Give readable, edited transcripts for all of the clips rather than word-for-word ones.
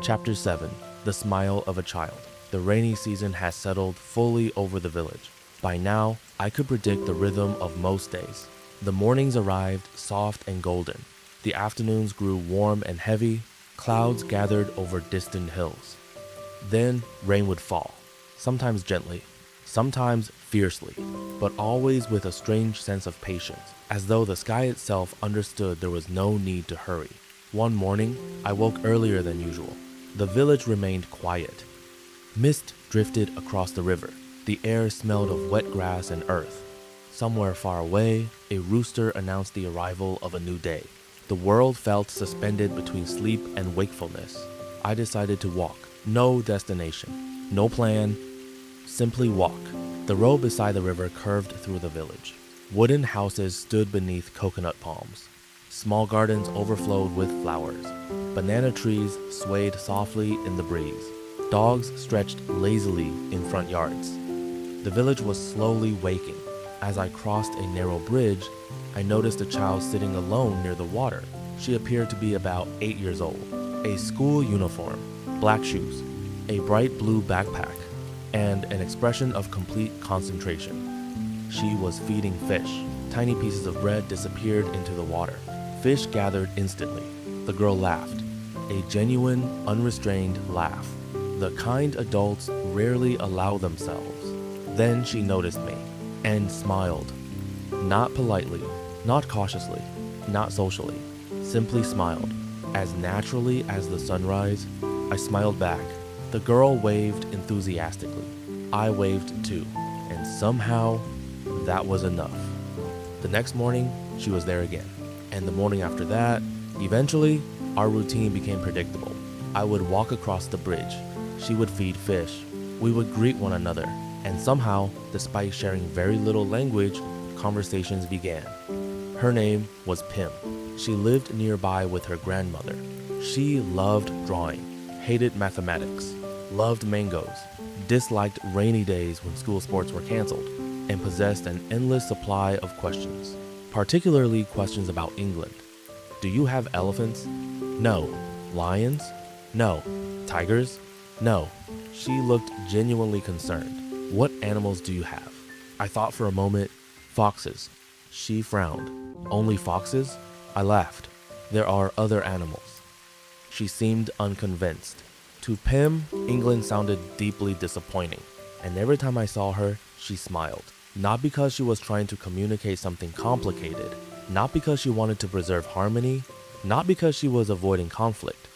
Chapter 7. The Smile of a Child. The rainy season has settled fully over the village. By now, I could predict the rhythm of most days. The mornings arrived soft and golden. The afternoons grew warm and heavy. Clouds gathered over distant hills. Then rain would fall, sometimes gently, sometimes fiercely, but always with a strange sense of patience, as though the sky itself understood there was no need to hurry. One morning, I woke earlier than usual. The village remained quiet. Mist drifted across the river. The air smelled of wet grass and earth. Somewhere far away, a rooster announced the arrival of a new day. The world felt suspended between sleep and wakefulness. I decided to walk. No destination, no plan, simply walk. The road beside the river curved through the village. Wooden houses stood beneath coconut palms. Small gardens overflowed with flowers. Banana trees swayed softly in the breeze. Dogs stretched lazily in front yards. The village was slowly waking. As I crossed a narrow bridge, I noticed a child sitting alone near the water. She appeared to be about 8 years old. A school uniform, black shoes, a bright blue backpack, and an expression of complete concentration. She was feeding fish. Tiny pieces of bread disappeared into the water. Fish gathered instantly. The girl laughed. A genuine, unrestrained laugh. The kind adults rarely allow themselves. Then she noticed me and smiled. Not politely, not cautiously, not socially. Simply smiled. As naturally as the sunrise, I smiled back. The girl waved enthusiastically. I waved too. And somehow, that was enough. The next morning, she was there again. And the morning after that, eventually, our routine became predictable. I would walk across the bridge. She would feed fish. We would greet one another. And somehow, despite sharing very little language, conversations began. Her name was Pim. She lived nearby with her grandmother. She loved drawing, hated mathematics, loved mangoes, disliked rainy days when school sports were canceled, and possessed an endless supply of questions, particularly questions about England. Do you have elephants? No. Lions? No. Tigers? No. She looked genuinely concerned. What animals do you have? I thought for a moment. Foxes. She frowned. Only foxes? I laughed. There are other animals. She seemed unconvinced. To Pim, England sounded deeply disappointing, and every time I saw her, she smiled. Not because she was trying to communicate something complicated, not because she wanted to preserve harmony, not because she was avoiding conflict.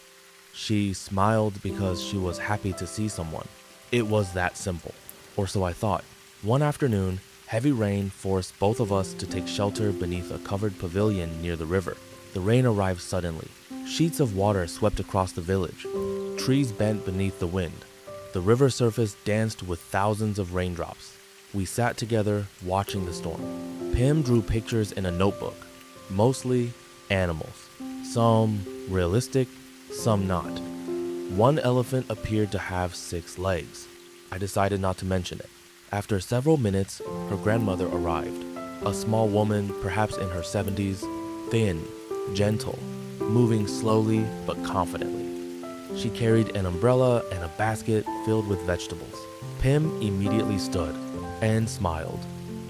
She smiled because she was happy to see someone. It was that simple, or so I thought. One afternoon, heavy rain forced both of us to take shelter beneath a covered pavilion near the river. The rain arrived suddenly. Sheets of water swept across the village. Trees bent beneath the wind. The river surface danced with thousands of raindrops. We sat together, watching the storm. Pim drew pictures in a notebook, mostly animals. Some realistic, some not. One elephant appeared to have 6 legs. I decided not to mention it. After several minutes, her grandmother arrived. A small woman, perhaps in her 70s, thin, gentle, moving slowly but confidently. She carried an umbrella and a basket filled with vegetables. Pim immediately stood and smiled.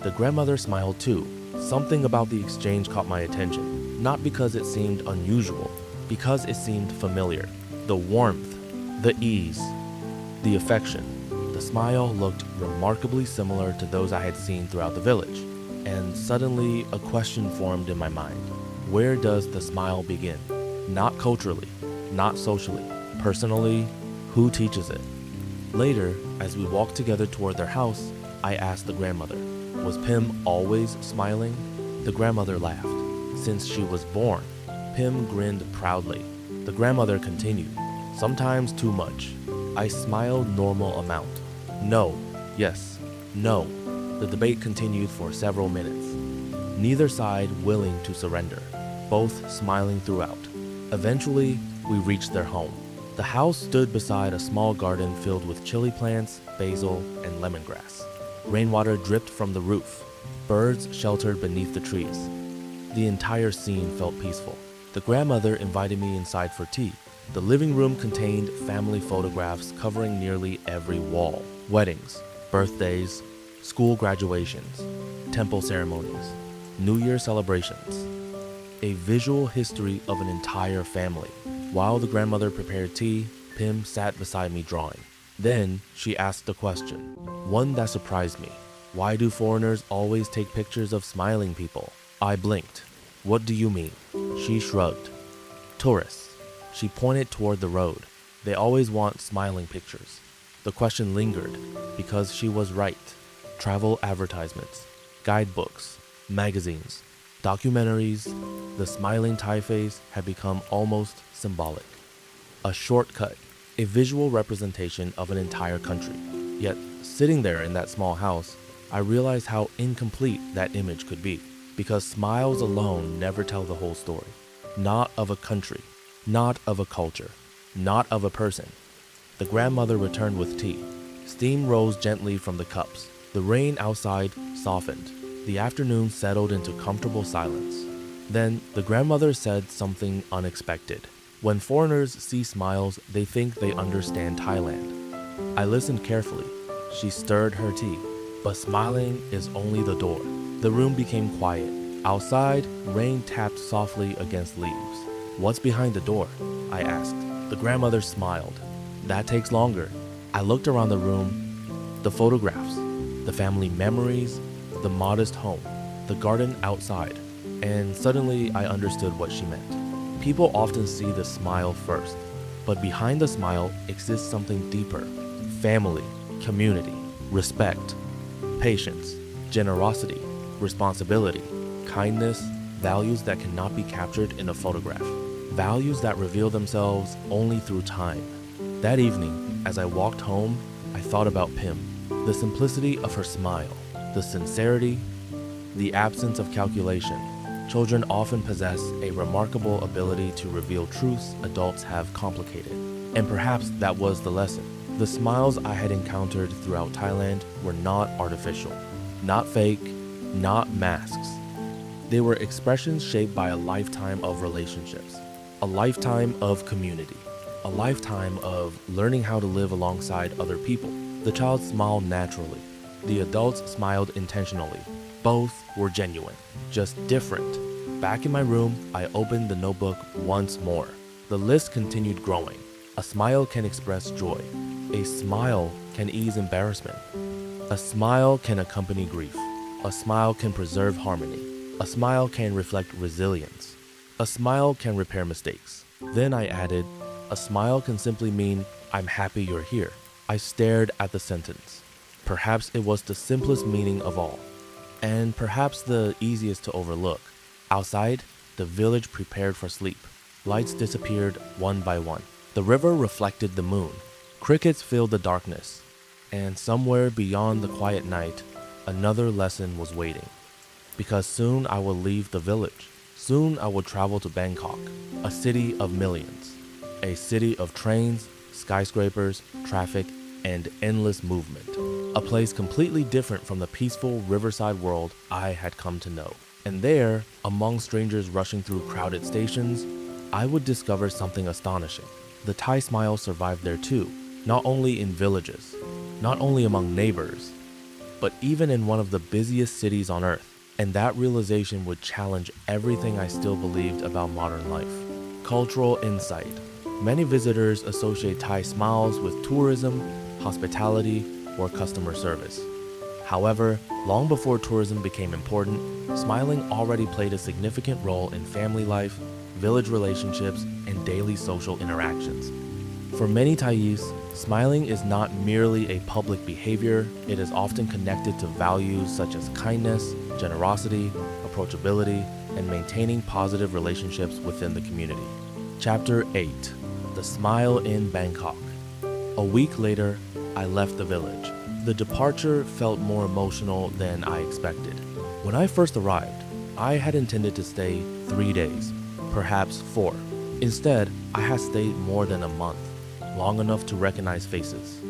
The grandmother smiled too. Something about the exchange caught my attention, not because it seemed unusual, because it seemed familiar. The warmth, the ease, the affection. The smile looked remarkably similar to those I had seen throughout the village, and suddenly a question formed in my mind. Where does the smile begin? Not culturally, not socially, personally, who teaches it? Later, as we walked together toward their house, I asked the grandmother, was Pim always smiling? The grandmother laughed. Since she was born. Pim grinned proudly. The grandmother continued, sometimes too much. I smiled normal amount. No, yes, no. The debate continued for several minutes. Neither side willing to surrender, both smiling throughout. Eventually, we reached their home. The house stood beside a small garden filled with chili plants, basil, and lemongrass. Rainwater dripped from the roof. Birds sheltered beneath the trees. The entire scene felt peaceful. The grandmother invited me inside for tea. The living room contained family photographs covering nearly every wall. Weddings, birthdays, school graduations, temple ceremonies, New Year celebrations. A visual history of an entire family. While the grandmother prepared tea, Pim sat beside me drawing. Then she asked a question, one that surprised me. Why do foreigners always take pictures of smiling people? I blinked. What do you mean? She shrugged. Tourists. She pointed toward the road. They always want smiling pictures. The question lingered because she was right. Travel advertisements, guidebooks, magazines, documentaries, the smiling Thai face had become almost symbolic. A shortcut, a visual representation of an entire country. Yet, sitting there in that small house, I realized how incomplete that image could be, because smiles alone never tell the whole story. Not of a country, not of a culture, not of a person. The grandmother returned with tea. Steam rose gently from the cups. The rain outside softened. The afternoon settled into comfortable silence. Then the grandmother said something unexpected. When foreigners see smiles, they think they understand Thailand. I listened carefully. She stirred her tea. But smiling is only the door. The room became quiet. Outside, rain tapped softly against leaves. What's behind the door? I asked. The grandmother smiled. That takes longer. I looked around the room. The photographs, the family memories, the modest home, the garden outside. And suddenly I understood what she meant. People often see the smile first, but behind the smile exists something deeper. Family, community, respect, patience, generosity, responsibility, kindness, values that cannot be captured in a photograph. Values that reveal themselves only through time. That evening, as I walked home, I thought about Pim. The simplicity of her smile, the sincerity, the absence of calculation. Children often possess a remarkable ability to reveal truths adults have complicated. And perhaps that was the lesson. The smiles I had encountered throughout Thailand were not artificial, not fake, not masks. They were expressions shaped by a lifetime of relationships, a lifetime of community, a lifetime of learning how to live alongside other people. The child smiled naturally. The adults smiled intentionally. Both were genuine, just different. Back in my room, I opened the notebook once more. The list continued growing. A smile can express joy. A smile can ease embarrassment. A smile can accompany grief. A smile can preserve harmony. A smile can reflect resilience. A smile can repair mistakes. Then I added, a smile can simply mean, I'm happy you're here. I stared at the sentence. Perhaps it was the simplest meaning of all, and perhaps the easiest to overlook. Outside, the village prepared for sleep. Lights disappeared one by one. The river reflected the moon. Crickets filled the darkness. And somewhere beyond the quiet night, another lesson was waiting. Because soon I will leave the village. Soon I will travel to Bangkok, a city of millions. A city of trains, skyscrapers, traffic, and endless movement. A place completely different from the peaceful riverside world I had come to know. And there, among strangers rushing through crowded stations, I would discover something astonishing. The Thai smile survived there too, not only in villages, not only among neighbors, but even in one of the busiest cities on earth. And that realization would challenge everything I still believed about modern life. Cultural insight. Many visitors associate Thai smiles with tourism, hospitality, or customer service. However, long before tourism became important, smiling already played a significant role in family life, village relationships, and daily social interactions. For many Thais, smiling is not merely a public behavior, it is often connected to values such as kindness, generosity, approachability, and maintaining positive relationships within the community. Chapter 8. The Smile in Bangkok. A week later, I left the village. The departure felt more emotional than I expected. When I first arrived, I had intended to stay 3 days, perhaps 4. Instead, I had stayed more than a month, long enough to recognize faces,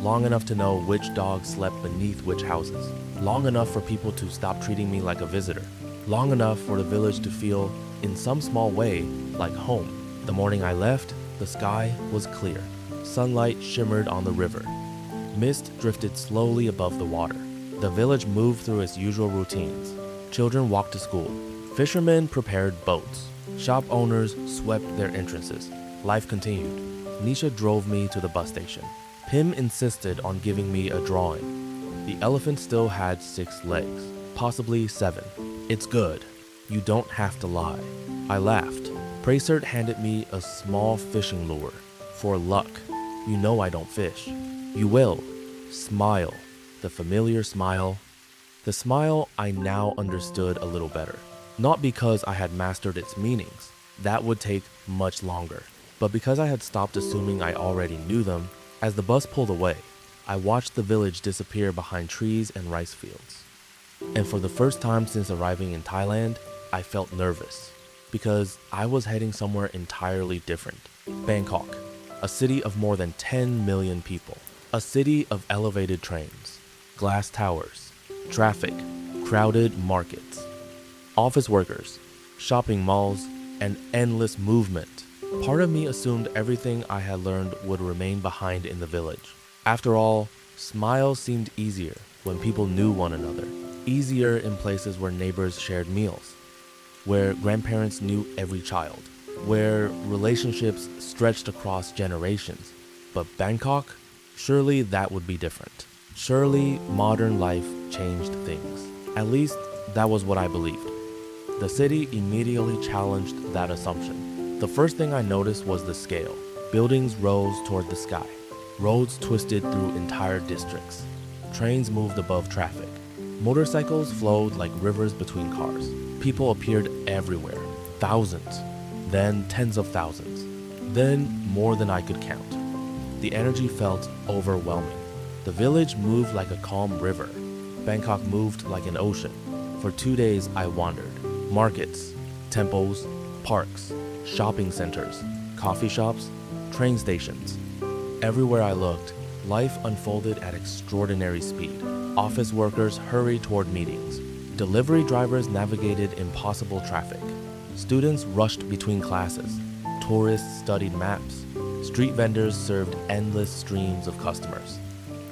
long enough to know which dogs slept beneath which houses, long enough for people to stop treating me like a visitor, long enough for the village to feel, in some small way, like home. The morning I left, The sky was clear. Sunlight shimmered on the river. Mist drifted slowly above the water. The village moved through its usual routines. Children walked to school. Fishermen prepared boats. Shop owners swept their entrances. Life continued. Nisha drove me to the bus station. Pim insisted on giving me a drawing. The elephant still had 6 legs, possibly 7. It's good. You don't have to lie. I laughed. Prasert handed me a small fishing lure. For luck. You know I don't fish. You will. Smile. The familiar smile. The smile I now understood a little better. Not because I had mastered its meanings. That would take much longer. But because I had stopped assuming I already knew them. As the bus pulled away, I watched the village disappear behind trees and rice fields. And for the first time since arriving in Thailand, I felt nervous. Because I was heading somewhere entirely different. Bangkok, a city of more than 10 million people. A city of elevated trains, glass towers, traffic, crowded markets, office workers, shopping malls, and endless movement. Part of me assumed everything I had learned would remain behind in the village. After all, smiles seemed easier when people knew one another. Easier in places where neighbors shared meals, where grandparents knew every child, where relationships stretched across generations. But Bangkok? Surely that would be different. Surely modern life changed things. At least that was what I believed. The city immediately challenged that assumption. The first thing I noticed was the scale. Buildings rose toward the sky. Roads twisted through entire districts. Trains moved above traffic. Motorcycles flowed like rivers between cars. People appeared everywhere. Thousands. Then tens of thousands. Then more than I could count. The energy felt overwhelming. The village moved like a calm river. Bangkok moved like an ocean. For 2 days I wandered. Markets, temples, parks, shopping centers, coffee shops, train stations. Everywhere I looked, life unfolded at extraordinary speed. Office workers hurried toward meetings. Delivery drivers navigated impossible traffic. Students rushed between classes. Tourists studied maps. Street vendors served endless streams of customers.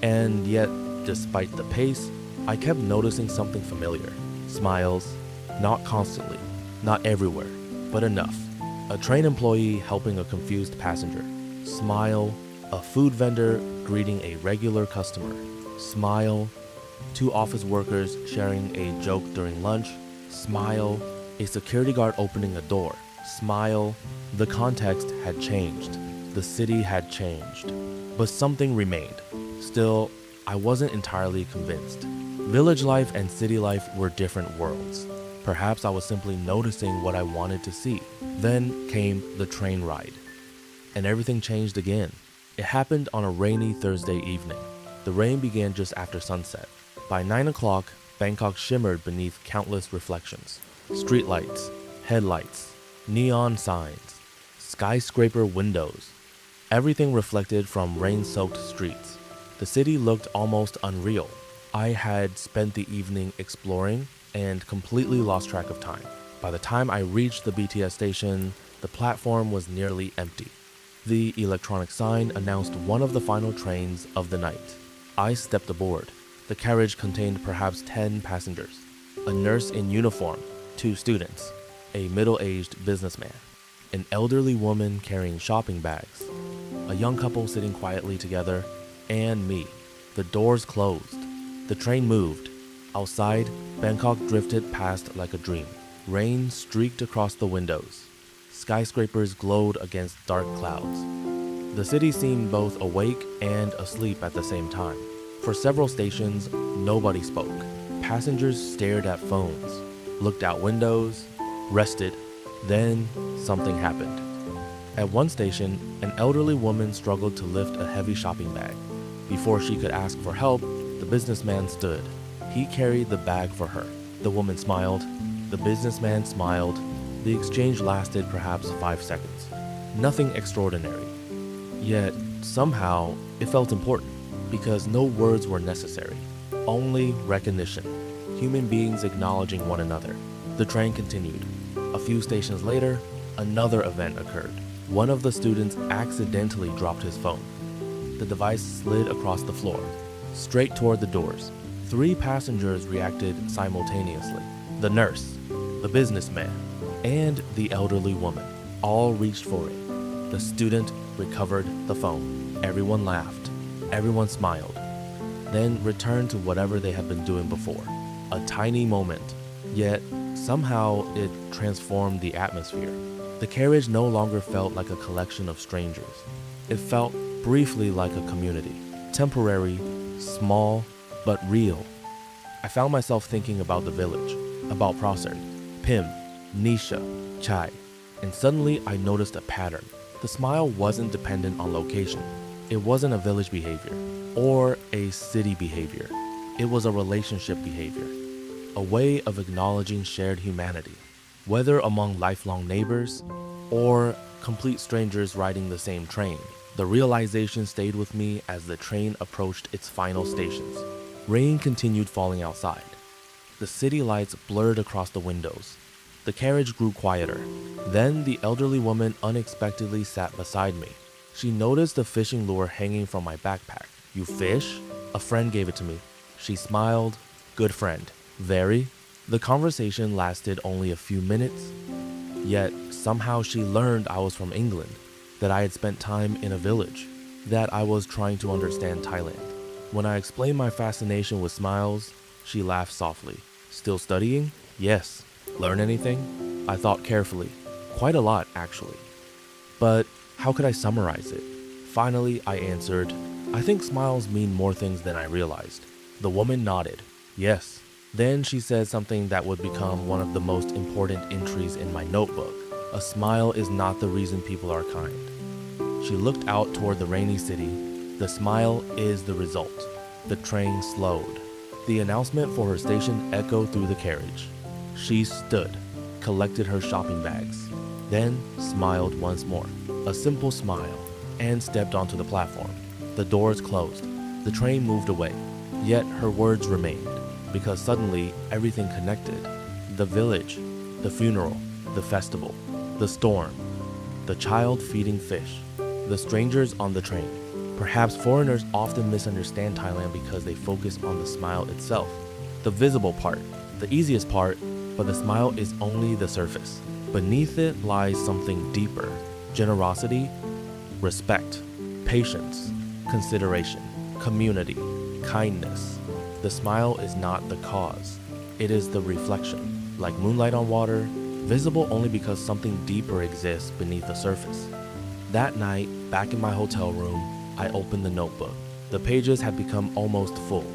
And yet, despite the pace, I kept noticing something familiar. Smiles, not constantly, not everywhere, but enough. A train employee helping a confused passenger. Smile. A food vendor greeting a regular customer. Smile. 2 office workers sharing a joke during lunch. Smile. A security guard opening a door. Smile. The context had changed. The city had changed. But something remained. Still, I wasn't entirely convinced. Village life and city life were different worlds. Perhaps I was simply noticing what I wanted to see. Then came the train ride. And everything changed again. It happened on a rainy Thursday evening. The rain began just after sunset. By 9 o'clock, Bangkok shimmered beneath countless reflections. Streetlights, headlights, neon signs, skyscraper windows. Everything reflected from rain-soaked streets. The city looked almost unreal. I had spent the evening exploring and completely lost track of time. By the time I reached the BTS station, the platform was nearly empty. The electronic sign announced one of the final trains of the night. I stepped aboard. The carriage contained perhaps 10 passengers. A nurse in uniform, 2 students, a middle-aged businessman, an elderly woman carrying shopping bags, a young couple sitting quietly together, and me. The doors closed. The train moved. Outside, Bangkok drifted past like a dream. Rain streaked across the windows. Skyscrapers glowed against dark clouds. The city seemed both awake and asleep at the same time. For several stations, nobody spoke. Passengers stared at phones, looked out windows, rested. Then something happened. At one station, an elderly woman struggled to lift a heavy shopping bag. Before she could ask for help, the businessman stood. He carried the bag for her. The woman smiled. The businessman smiled. The exchange lasted perhaps 5 seconds. Nothing extraordinary. Yet, somehow, it felt important, because no words were necessary. Only recognition. Human beings acknowledging one another. The train continued. A few stations later, another event occurred. One of the students accidentally dropped his phone. The device slid across the floor, straight toward the doors. 3 passengers reacted simultaneously. The nurse, the businessman, and the elderly woman all reached for it. The student recovered the phone. Everyone laughed. Everyone smiled. Then returned to whatever they had been doing before. A tiny moment, yet somehow it transformed the atmosphere. The carriage no longer felt like a collection of strangers. It felt briefly like a community. Temporary, small, but real. I found myself thinking about the village, about Prosser, Pim, Nisha, Chai, and suddenly I noticed a pattern. The smile wasn't dependent on location. It wasn't a village behavior or a city behavior. It was a relationship behavior, a way of acknowledging shared humanity, whether among lifelong neighbors or complete strangers riding the same train. The realization stayed with me as the train approached its final stations. Rain continued falling outside. The city lights blurred across the windows. The carriage grew quieter. Then the elderly woman unexpectedly sat beside me. She noticed the fishing lure hanging from my backpack. "You fish?" A friend gave it to me. She smiled. "Good friend." "Very?" The conversation lasted only a few minutes. Yet somehow she learned I was from England, that I had spent time in a village, that I was trying to understand Thailand. When I explained my fascination with smiles, she laughed softly. "Still studying?" "Yes." "Learn anything?" I thought carefully. Quite a lot, actually. But how could I summarize it? Finally, I answered, "I think smiles mean more things than I realized." The woman nodded. "Yes." Then she said something that would become one of the most important entries in my notebook. "A smile is not the reason people are kind." She looked out toward the rainy city. "The smile is the result." The train slowed. The announcement for her station echoed through the carriage. She stood, collected her shopping bags, then smiled once more. A simple smile, and stepped onto the platform. The doors closed. The train moved away. Yet her words remained, because suddenly everything connected. The village, the funeral, the festival, the storm, the child feeding fish, the strangers on the train. Perhaps foreigners often misunderstand Thailand because they focus on the smile itself, the visible part, the easiest part, but the smile is only the surface. Beneath it lies something deeper: generosity, respect, patience, consideration, community, kindness. The smile is not the cause, it is the reflection, like moonlight on water, visible only because something deeper exists beneath the surface. That night, back in my hotel room, I opened the notebook. The pages had become almost full.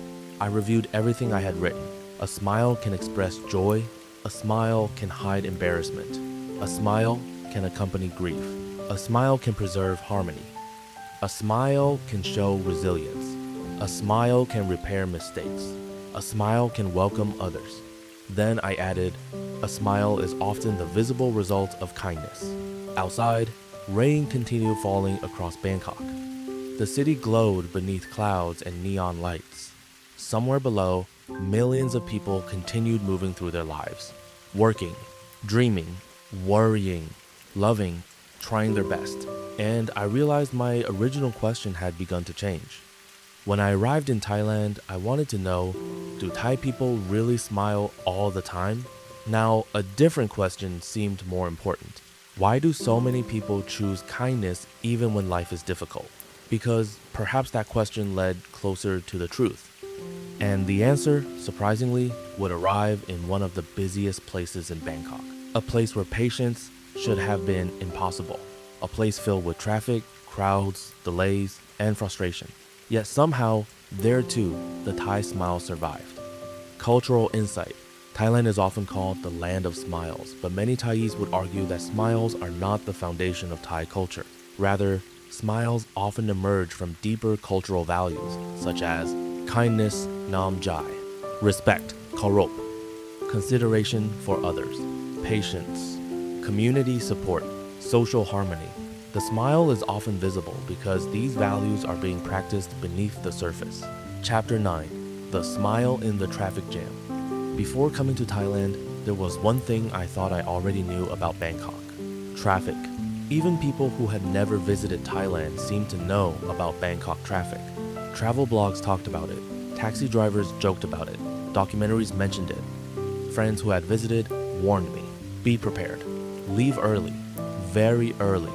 I reviewed everything I had written. A smile can express joy. A smile can hide embarrassment. A smile can accompany grief. A smile can preserve harmony. A smile can show resilience. A smile can repair mistakes. A smile can welcome others. Then I added, a smile is often the visible result of kindness. Outside, rain continued falling across Bangkok. The city glowed beneath clouds and neon lights. Somewhere below, millions of people continued moving through their lives, working, dreaming, worrying, loving, trying their best. And I realized my original question had begun to change. When I arrived in Thailand, I wanted to know, do Thai people really smile all the time? Now, a different question seemed more important. Why do so many people choose kindness even when life is difficult? Because perhaps that question led closer to the truth. And the answer, surprisingly, would arrive in one of the busiest places in Bangkok. A place where patience should have been impossible. A place filled with traffic, crowds, delays, and frustration. Yet somehow, there too, the Thai smile survived. Cultural insight. Thailand is often called the land of smiles, but many Thais would argue that smiles are not the foundation of Thai culture. Rather, smiles often emerge from deeper cultural values, such as kindness, nam jai, respect, karop, consideration for others, patience, community support, social harmony. The smile is often visible because these values are being practiced beneath the surface. Chapter 9. The Smile in the Traffic Jam. Before coming to Thailand, there was one thing I thought I already knew about Bangkok: traffic. Even people who had never visited Thailand seemed to know about Bangkok traffic. Travel blogs talked about it, taxi drivers joked about it, documentaries mentioned it. Friends who had visited warned me, be prepared, leave early, very early.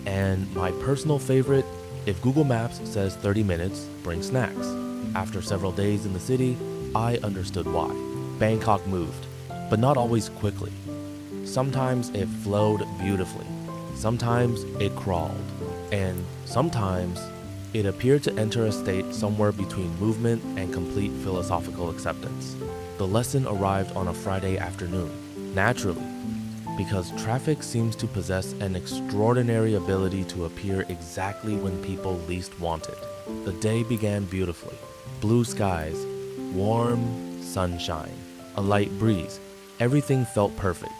And my personal favorite, if Google Maps says 30 minutes, bring snacks. After several days in the city, I understood why. Bangkok moved, but not always quickly. Sometimes it flowed beautifully. Sometimes it crawled. And sometimes it appeared to enter a state somewhere between movement and complete philosophical acceptance. The lesson arrived on a Friday afternoon, naturally, because traffic seems to possess an extraordinary ability to appear exactly when people least want it. The day began beautifully. Blue skies, warm sunshine, a light breeze. Everything felt perfect.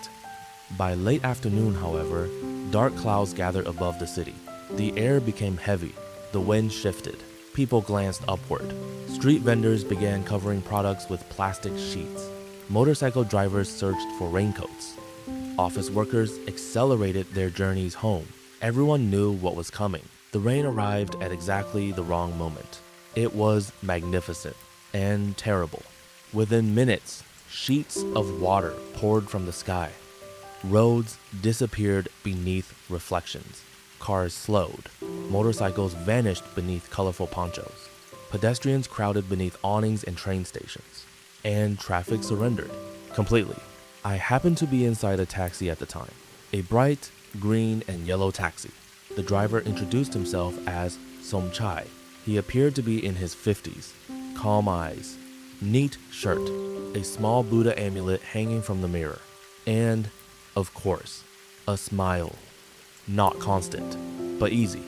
By late afternoon, however, dark clouds gathered above the city. The air became heavy. The wind shifted. People glanced upward. Street vendors began covering products with plastic sheets. Motorcycle drivers searched for raincoats. Office workers accelerated their journeys home. Everyone knew what was coming. The rain arrived at exactly the wrong moment. It was magnificent and terrible. Within minutes, sheets of water poured from the sky. Roads disappeared beneath reflections. Cars slowed. Motorcycles vanished beneath colorful ponchos. Pedestrians crowded beneath awnings and train stations. And traffic surrendered completely. I happened to be inside a taxi at the time, a bright green and yellow taxi. The driver introduced himself as Somchai. He appeared to be in his 50s, calm eyes, neat shirt, a small Buddha amulet hanging from the mirror, and, of course, a smile. Not constant, but easy.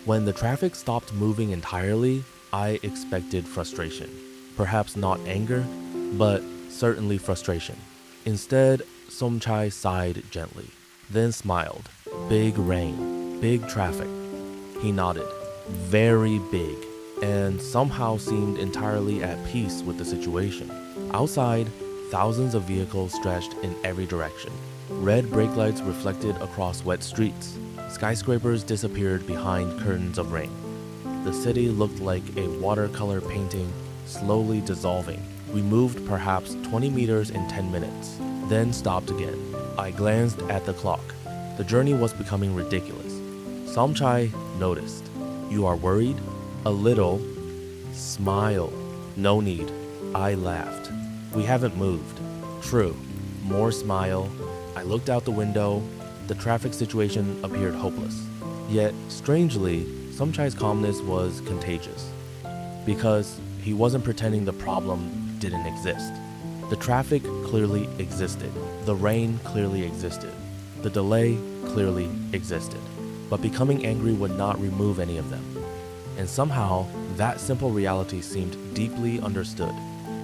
When the traffic stopped moving entirely, I expected frustration. Perhaps not anger, but certainly frustration. Instead, Somchai sighed gently, then smiled. Big rain, big traffic. He nodded, very big, and somehow seemed entirely at peace with the situation. Outside, thousands of vehicles stretched in every direction. Red brake lights reflected across wet streets. Skyscrapers disappeared behind curtains of rain. The city looked like a watercolor painting slowly dissolving. We moved perhaps 20 meters in 10 minutes, then stopped again. I glanced at the clock. The journey was becoming ridiculous. Somchai noticed. You are worried? A little. Smile. No need. I laughed. We haven't moved. True. More smile. I looked out the window. The traffic situation appeared hopeless. Yet, strangely, Somchai's calmness was contagious. Because he wasn't pretending the problem didn't exist. The traffic clearly existed. The rain clearly existed. The delay clearly existed. But becoming angry would not remove any of them. And somehow, that simple reality seemed deeply understood.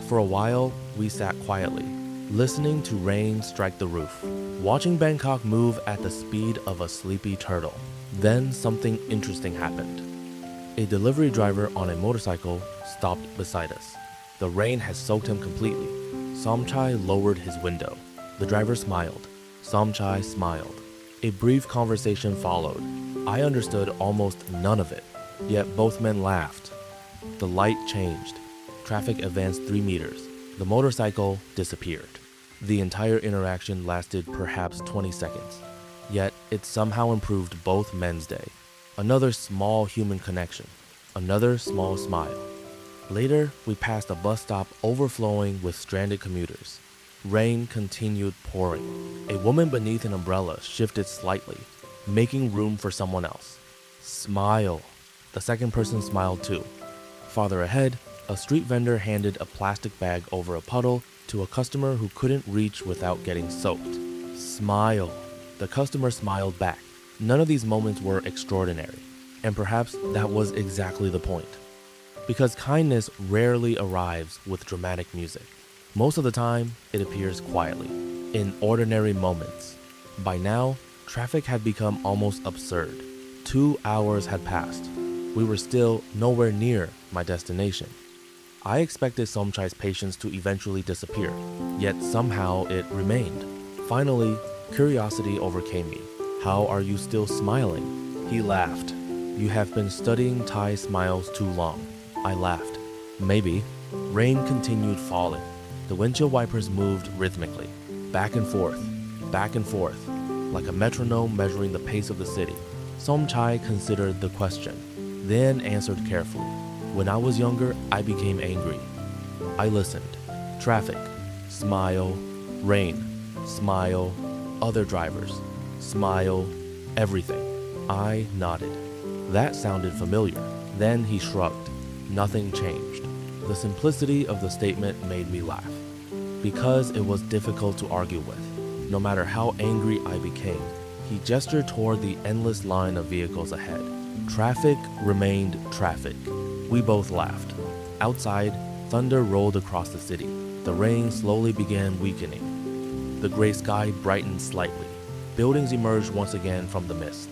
For a while, we sat quietly, listening to rain strike the roof, watching Bangkok move at the speed of a sleepy turtle. Then something interesting happened. A delivery driver on a motorcycle stopped beside us. The rain had soaked him completely. Somchai lowered his window. The driver smiled. Somchai smiled. A brief conversation followed. I understood almost none of it, yet both men laughed. The light changed. Traffic advanced 3 meters. The motorcycle disappeared. The entire interaction lasted perhaps 20 seconds, yet it somehow improved both men's day. Another small human connection. Another small smile. Later, we passed a bus stop overflowing with stranded commuters. Rain continued pouring. A woman beneath an umbrella shifted slightly, making room for someone else. Smile. The second person smiled too. Farther ahead, a street vendor handed a plastic bag over a puddle to a customer who couldn't reach without getting soaked. Smile. The customer smiled back. None of these moments were extraordinary, and perhaps that was exactly the point. Because kindness rarely arrives with dramatic music. Most of the time, it appears quietly, in ordinary moments. By now, traffic had become almost absurd. 2 hours had passed. We were still nowhere near my destination. I expected Somchai's patience to eventually disappear, yet somehow it remained. Finally, curiosity overcame me. How are you still smiling? He laughed. You have been studying Thai smiles too long. I laughed. Maybe. Rain continued falling. The windshield wipers moved rhythmically, back and forth, like a metronome measuring the pace of the city. Somchai considered the question, then answered carefully. When I was younger, I became angry. I listened. Traffic, smile, rain, smile, other drivers, smile, everything. I nodded. That sounded familiar. Then he shrugged. Nothing changed. The simplicity of the statement made me laugh, because it was difficult to argue with. No matter how angry I became, he gestured toward the endless line of vehicles ahead. Traffic remained traffic. We both laughed. Outside, thunder rolled across the city. The rain slowly began weakening. The gray sky brightened slightly. Buildings emerged once again from the mist,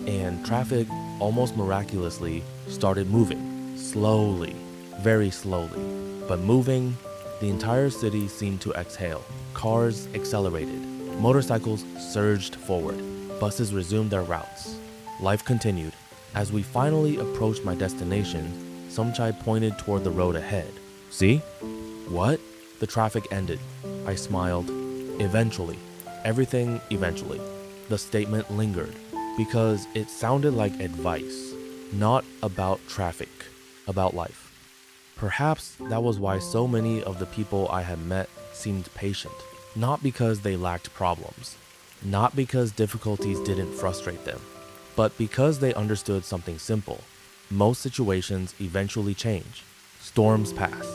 and traffic, almost miraculously, started moving. Slowly, very slowly, but moving. The entire city seemed to exhale. Cars accelerated. Motorcycles surged forward. Buses resumed their routes. Life continued. As we finally approached my destination, Somchai pointed toward the road ahead. See? What? The traffic ended. I smiled. Eventually. Everything eventually. The statement lingered, because it sounded like advice, not about traffic, about life. Perhaps that was why so many of the people I had met seemed patient, not because they lacked problems, not because difficulties didn't frustrate them, but because they understood something simple. Most situations eventually change. Storms pass.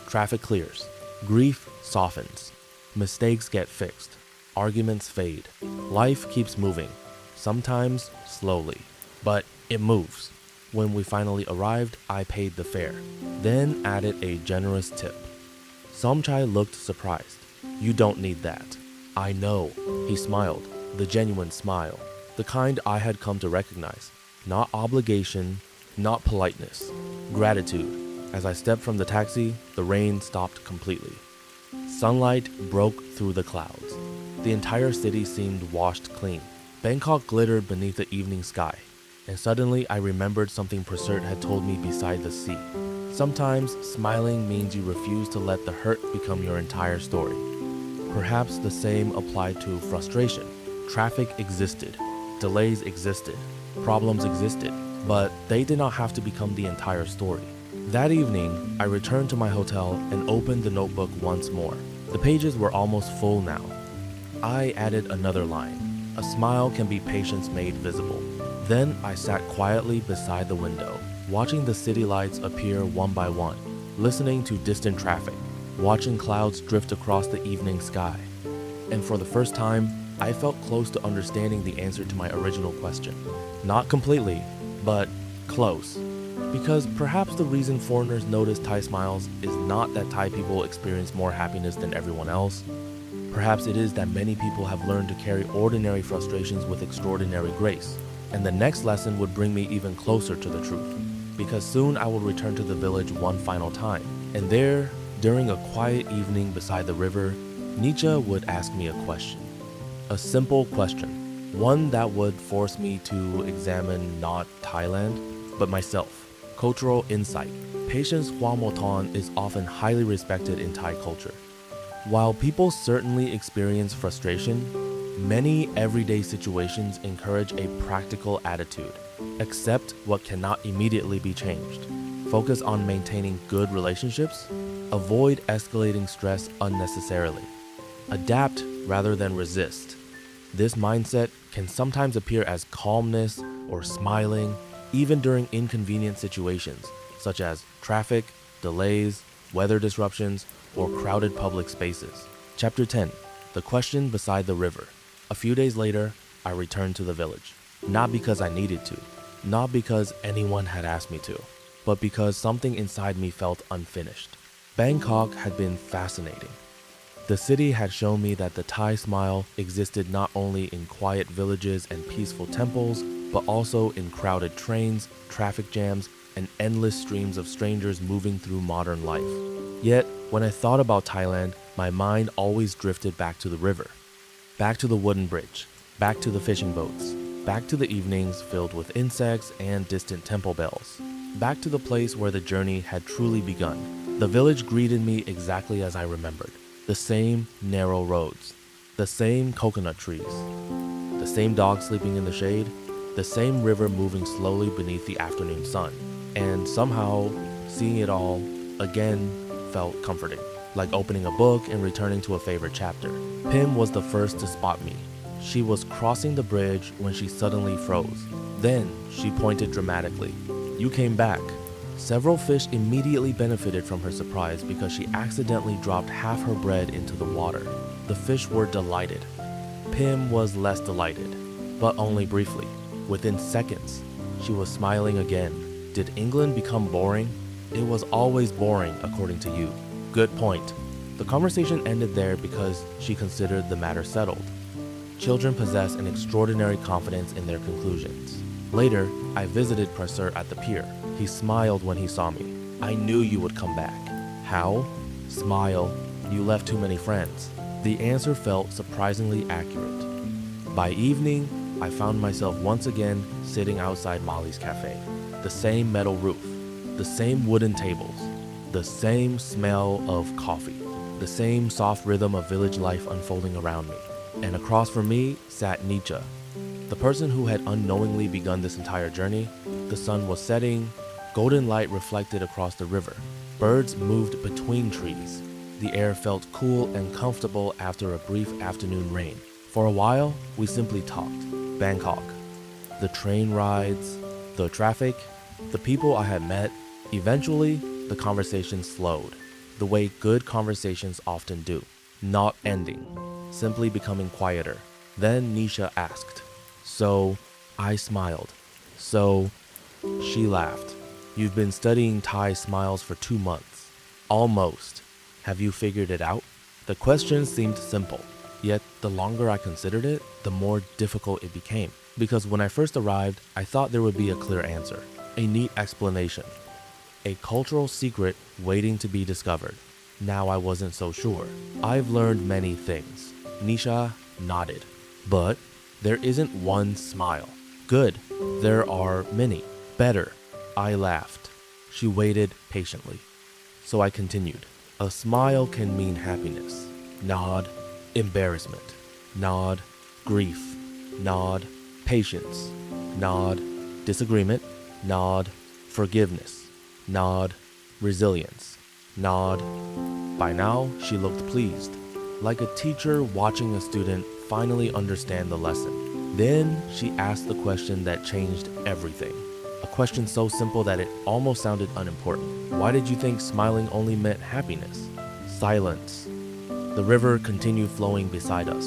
Traffic clears. Grief softens. Mistakes get fixed. Arguments fade. Life keeps moving, sometimes slowly, but it moves. When we finally arrived, I paid the fare, then added a generous tip. Somchai looked surprised. You don't need that. I know. He smiled, the genuine smile, the kind I had come to recognize. Not obligation, not politeness, gratitude. As I stepped from the taxi, the rain stopped completely. Sunlight broke through the clouds. The entire city seemed washed clean. Bangkok glittered beneath the evening sky, and suddenly I remembered something Prasert had told me beside the sea. Sometimes smiling means you refuse to let the hurt become your entire story. Perhaps the same applied to frustration. Traffic existed, delays existed, problems existed, but they did not have to become the entire story. That evening, I returned to my hotel and opened the notebook once more. The pages were almost full now. I added another line. A smile can be patience made visible. Then I sat quietly beside the window, watching the city lights appear one by one, listening to distant traffic, watching clouds drift across the evening sky. And for the first time, I felt close to understanding the answer to my original question. Not completely, but close. Because perhaps the reason foreigners notice Thai smiles is not that Thai people experience more happiness than everyone else. Perhaps it is that many people have learned to carry ordinary frustrations with extraordinary grace. And the next lesson would bring me even closer to the truth. Because soon I will return to the village one final time. And there, during a quiet evening beside the river, Nietzsche would ask me a question. A simple question. One that would force me to examine not Thailand, but myself. Cultural insight. Patience Hwamoton is often highly respected in Thai culture. While people certainly experience frustration, many everyday situations encourage a practical attitude. Accept what cannot immediately be changed. Focus on maintaining good relationships. Avoid escalating stress unnecessarily. Adapt rather than resist. This mindset can sometimes appear as calmness or smiling, even during inconvenient situations, such as traffic, delays, weather disruptions, or crowded public spaces. Chapter 10. The Question Beside the River. A few days later, I returned to the village. Not because I needed to, not because anyone had asked me to, but because something inside me felt unfinished. Bangkok had been fascinating. The city had shown me that the Thai smile existed not only in quiet villages and peaceful temples, but also in crowded trains, traffic jams, and endless streams of strangers moving through modern life. Yet, when I thought about Thailand, my mind always drifted back to the river, back to the wooden bridge, back to the fishing boats, back to the evenings filled with insects and distant temple bells, back to the place where the journey had truly begun. The village greeted me exactly as I remembered. The same narrow roads, the same coconut trees, the same dog sleeping in the shade, the same river moving slowly beneath the afternoon sun. And somehow, seeing it all again felt comforting, like opening a book and returning to a favorite chapter. Pim was the first to spot me. She was crossing the bridge when she suddenly froze. Then she pointed dramatically. "You came back." Several fish immediately benefited from her surprise because she accidentally dropped half her bread into the water. The fish were delighted. Pim was less delighted, but only briefly. Within seconds, she was smiling again. Did England become boring? It was always boring, according to you. Good point. The conversation ended there because she considered the matter settled. Children possess an extraordinary confidence in their conclusions. Later, I visited Presser at the pier. He smiled when he saw me. "I knew you would come back." "How?" "Smile. You left too many friends." The answer felt surprisingly accurate. By evening, I found myself once again sitting outside Molly's cafe. The same metal roof, the same wooden tables, the same smell of coffee, the same soft rhythm of village life unfolding around me. And across from me sat Nietzsche, the person who had unknowingly begun this entire journey. The sun was setting, golden light reflected across the river. Birds moved between trees. The air felt cool and comfortable after a brief afternoon rain. For a while, we simply talked. Bangkok, the train rides, the traffic, the people I had met. Eventually, the conversation slowed, the way good conversations often do, not ending, simply becoming quieter. Then Nisha asked. "So?" I smiled. "So?" She laughed. "You've been studying Thai smiles for 2 months. Almost. Have you figured it out?" The question seemed simple, yet the longer I considered it, the more difficult it became. Because when I first arrived, I thought there would be a clear answer, a neat explanation, a cultural secret waiting to be discovered. Now I wasn't so sure. "I've learned many things." Nisha nodded. "But there isn't one smile." "Good. There are many." "Better." I laughed. She waited patiently. So I continued. "A smile can mean happiness. Nod. Embarrassment. Nod. Grief. Nod. Patience. Nod. Disagreement. Nod. Forgiveness. Nod. Resilience. Nod." By now, she looked pleased, like a teacher watching a student finally understand the lesson. Then she asked the question that changed everything. A question so simple that it almost sounded unimportant. "Why did you think smiling only meant happiness?" Silence. The river continued flowing beside us.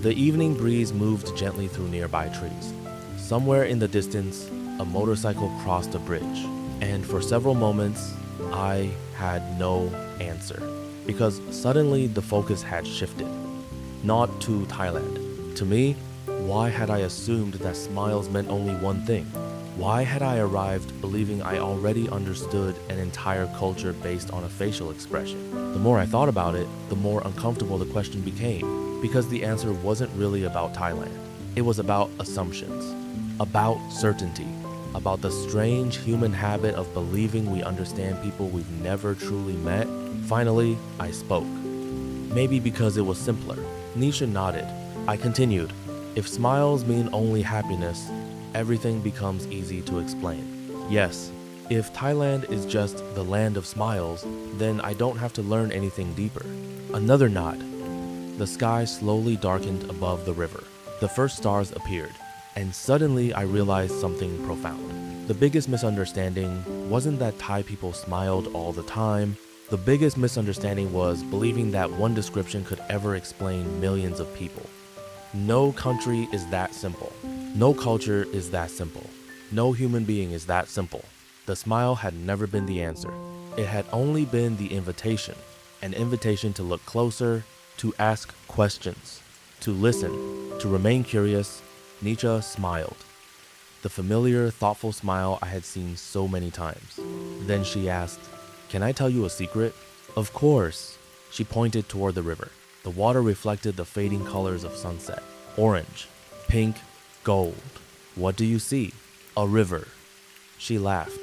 The evening breeze moved gently through nearby trees. Somewhere in the distance, a motorcycle crossed a bridge. And for several moments, I had no answer. Because suddenly the focus had shifted. Not to Thailand. To me, why had I assumed that smiles meant only one thing? Why had I arrived believing I already understood an entire culture based on a facial expression? The more I thought about it, the more uncomfortable the question became, because the answer wasn't really about Thailand. It was about assumptions, about certainty, about the strange human habit of believing we understand people we've never truly met. Finally, I spoke. Maybe because it was simpler. Nisha nodded. I continued. "If smiles mean only happiness, everything becomes easy to explain. Yes, if Thailand is just the land of smiles, then I don't have to learn anything deeper." Another nod. The sky slowly darkened above the river. The first stars appeared, and suddenly I realized something profound. The biggest misunderstanding wasn't that Thai people smiled all the time. The biggest misunderstanding was believing that one description could ever explain millions of people. No country is that simple. No culture is that simple. No human being is that simple. The smile had never been the answer. It had only been the invitation, an invitation to look closer, to ask questions, to listen, to remain curious. Nietzsche smiled. The familiar, thoughtful smile I had seen so many times. Then she asked, "Can I tell you a secret?" "Of course." She pointed toward the river. The water reflected the fading colors of sunset. Orange, Pink, gold. What do you see? A river. She laughed.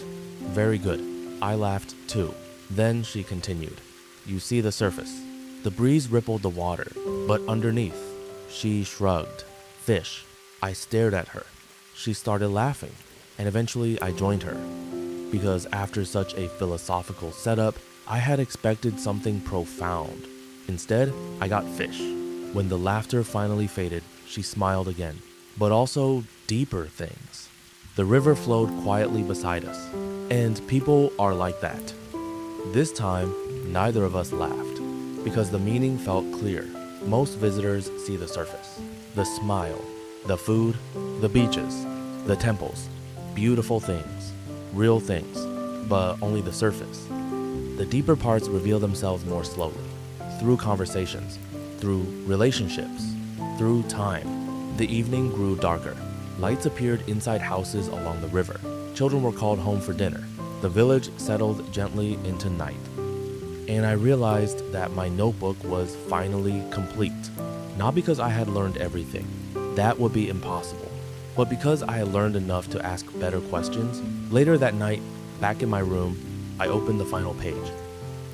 Very good. I laughed too. Then she continued. You see the surface. The breeze rippled the water, but underneath, she shrugged. Fish. I stared at her. She started laughing, and eventually I joined her. Because after such a philosophical setup, I had expected something profound. Instead, I got fish. When the laughter finally faded, she smiled again, but also deeper things. The river flowed quietly beside us, and people are like that. This time, neither of us laughed, because the meaning felt clear. Most visitors see the surface, the smile, the food, the beaches, the temples, beautiful things, real things, but only the surface. The deeper parts reveal themselves more slowly, through conversations, through relationships, through time. The evening grew darker. Lights appeared inside houses along the river. Children were called home for dinner. The village settled gently into night. And I realized that my notebook was finally complete. Not because I had learned everything. That would be impossible. But because I had learned enough to ask better questions. Later that night, back in my room, I opened the final page.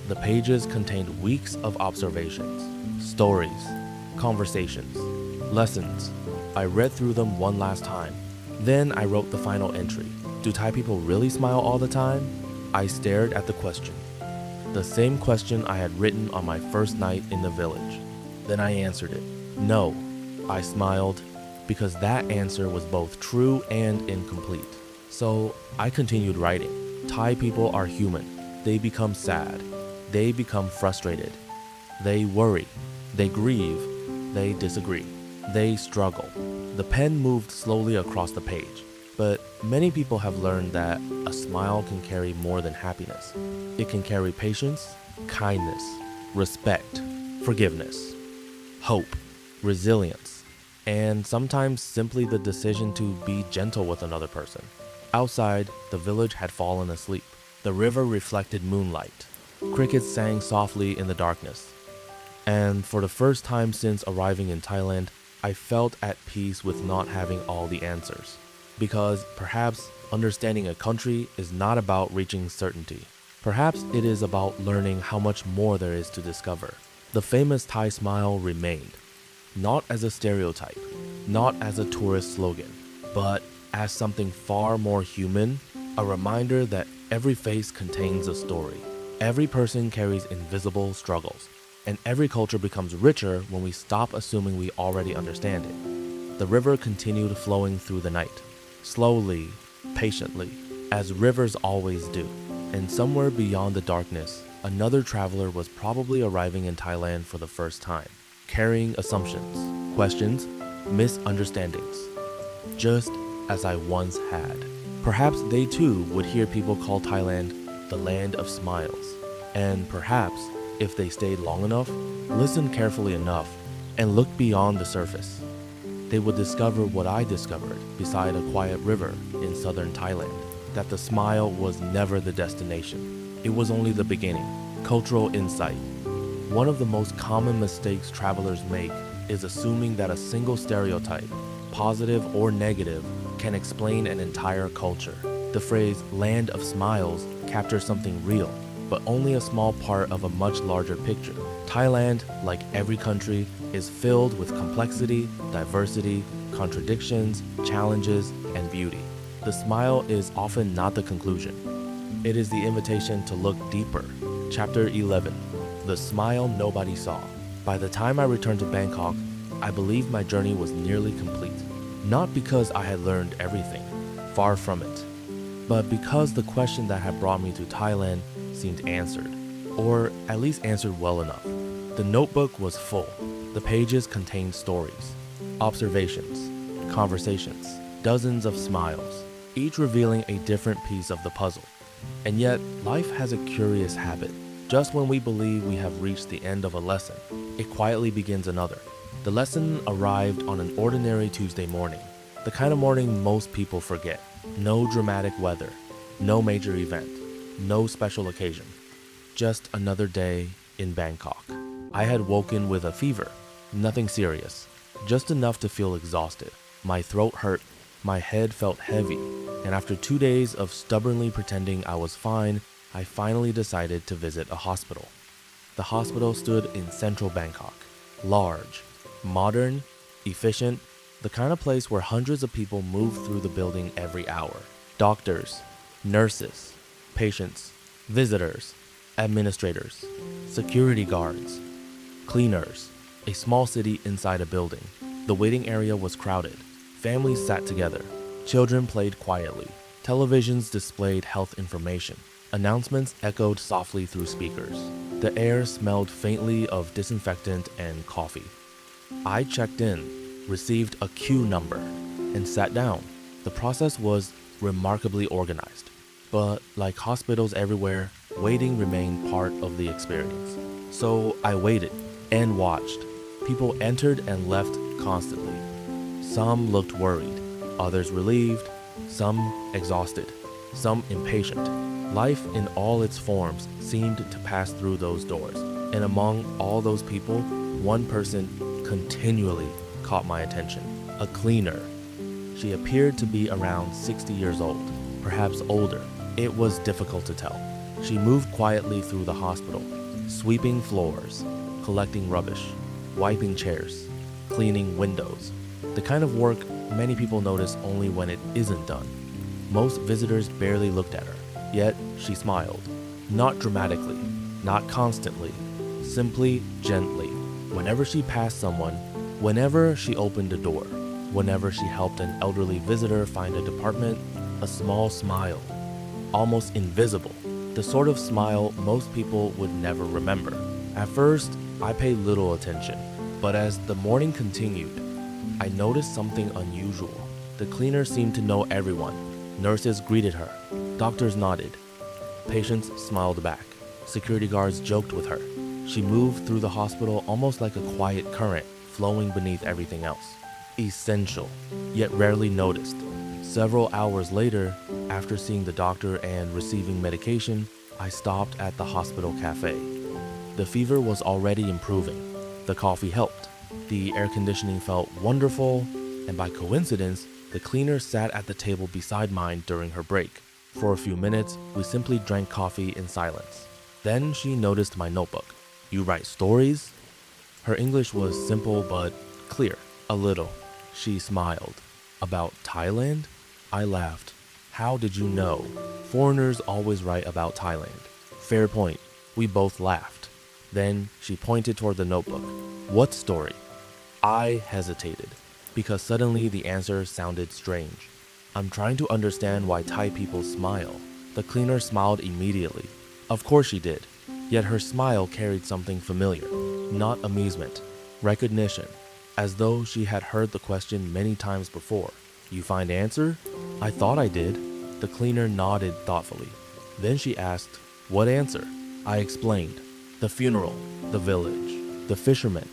The pages contained weeks of observations, stories, conversations, lessons. I read through them one last time. Then I wrote the final entry. Do Thai people really smile all the time? I stared at the question. The same question I had written on my first night in the village. Then I answered it. No, I smiled, because that answer was both true and incomplete. So I continued writing. Thai people are human. They become sad. They become frustrated. They worry. They grieve. They disagree. They struggle. The pen moved slowly across the page. But many people have learned that a smile can carry more than happiness. It can carry patience, kindness, respect, forgiveness, hope, resilience, and sometimes simply the decision to be gentle with another person. Outside, the village had fallen asleep. The river reflected moonlight. Crickets sang softly in the darkness. And for the first time since arriving in Thailand, I felt at peace with not having all the answers. Because perhaps understanding a country is not about reaching certainty. Perhaps it is about learning how much more there is to discover. The famous Thai smile remained, not as a stereotype, not as a tourist slogan, but as something far more human, a reminder that every face contains a story. Every person carries invisible struggles, and every culture becomes richer when we stop assuming we already understand it. The river continued flowing through the night. Slowly, patiently, as rivers always do. And somewhere beyond the darkness, another traveler was probably arriving in Thailand for the first time, carrying assumptions, questions, misunderstandings, just as I once had. Perhaps they too would hear people call Thailand the land of smiles. And perhaps, if they stayed long enough, listened carefully enough, and looked beyond the surface, they would discover what I discovered beside a quiet river in southern Thailand, that the smile was never the destination. It was only the beginning. Cultural insight. One of the most common mistakes travelers make is assuming that a single stereotype, positive or negative, can explain an entire culture. The phrase land of smiles captures something real, but only a small part of a much larger picture. Thailand, like every country, is filled with complexity, diversity, contradictions, challenges, and beauty. The smile is often not the conclusion. It is the invitation to look deeper. Chapter 11. The Smile Nobody Saw. By the time I returned to Bangkok, I believed my journey was nearly complete. Not because I had learned everything, far from it, but because the question that had brought me to Thailand seemed answered, or at least answered well enough. The notebook was full. The pages contained stories, observations, conversations, dozens of smiles, each revealing a different piece of the puzzle. And yet, life has a curious habit. Just when we believe we have reached the end of a lesson, it quietly begins another. The lesson arrived on an ordinary Tuesday morning, the kind of morning most people forget. No dramatic weather, no major event, no special occasion. Just another day in Bangkok. I had woken with a fever, nothing serious, just enough to feel exhausted. My throat hurt, my head felt heavy, and after 2 days of stubbornly pretending I was fine, I finally decided to visit a hospital. The hospital stood in central Bangkok. Large, modern, efficient, the kind of place where hundreds of people move through the building every hour. Doctors, nurses, patients, visitors, administrators, security guards, cleaners. A small city inside a building. The waiting area was crowded. Families sat together. Children played quietly. Televisions displayed health information. Announcements echoed softly through speakers. The air smelled faintly of disinfectant and coffee. I checked in, received a queue number, and sat down. The process was remarkably organized. But like hospitals everywhere, waiting remained part of the experience. So I waited and watched. People entered and left constantly. Some looked worried, others relieved, some exhausted, some impatient. Life in all its forms seemed to pass through those doors, and among all those people, one person continually caught my attention. A cleaner. She appeared to be around 60 years old, perhaps older. It was difficult to tell. She moved quietly through the hospital, sweeping floors, collecting rubbish, wiping chairs, cleaning windows. The kind of work many people notice only when it isn't done. Most visitors barely looked at her, yet she smiled. Not dramatically, not constantly, simply gently. Whenever she passed someone, whenever she opened a door, whenever she helped an elderly visitor find a department, a small smile, almost invisible, the sort of smile most people would never remember. At first, I paid little attention, but as the morning continued, I noticed something unusual. The cleaner seemed to know everyone. Nurses greeted her. Doctors nodded. Patients smiled back. Security guards joked with her. She moved through the hospital almost like a quiet current, flowing beneath everything else. Essential, yet rarely noticed. Several hours later, after seeing the doctor and receiving medication, I stopped at the hospital cafe. The fever was already improving. The coffee helped. The air conditioning felt wonderful, and by coincidence, the cleaner sat at the table beside mine during her break. For a few minutes, we simply drank coffee in silence. Then she noticed my notebook. "You write stories?" Her English was simple but clear. A little. She smiled. "About Thailand?" I laughed. "How did you know? Foreigners always write about Thailand." Fair point. We both laughed. Then she pointed toward the notebook. "What story?" I hesitated, because suddenly the answer sounded strange. "I'm trying to understand why Thai people smile." The cleaner smiled immediately. Of course she did. Yet her smile carried something familiar. Not amusement. Recognition. As though she had heard the question many times before. "You find answer?" I thought I did. The cleaner nodded thoughtfully. Then she asked, "What answer?" I explained. The funeral, the village, the fishermen,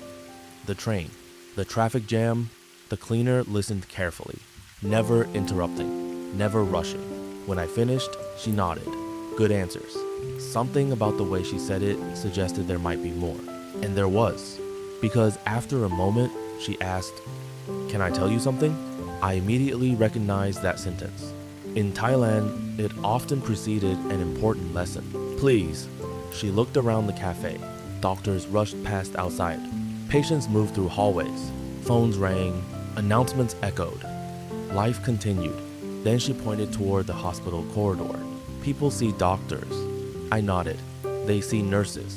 the train, the traffic jam. The cleaner listened carefully, never interrupting, never rushing. When I finished, she nodded. Good answers. Something about the way she said it suggested there might be more. And there was. Because after a moment, she asked, "Can I tell you something?" I immediately recognized that sentence. In Thailand, it often preceded an important lesson. "Please." She looked around the cafe. Doctors rushed past outside. Patients moved through hallways. Phones rang. Announcements echoed. Life continued. Then she pointed toward the hospital corridor. "People see doctors." I nodded. "They see nurses."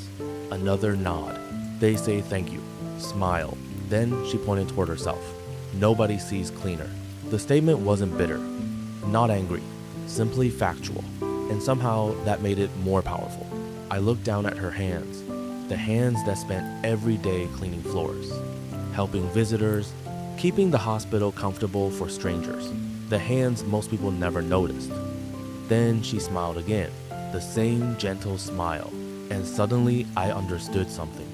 Another nod. "They say thank you." Smile. Then she pointed toward herself. "Nobody sees cleaner." The statement wasn't bitter, not angry, simply factual, and somehow that made it more powerful. I looked down at her hands, the hands that spent every day cleaning floors, helping visitors, keeping the hospital comfortable for strangers, the hands most people never noticed. Then she smiled again, the same gentle smile, and suddenly I understood something.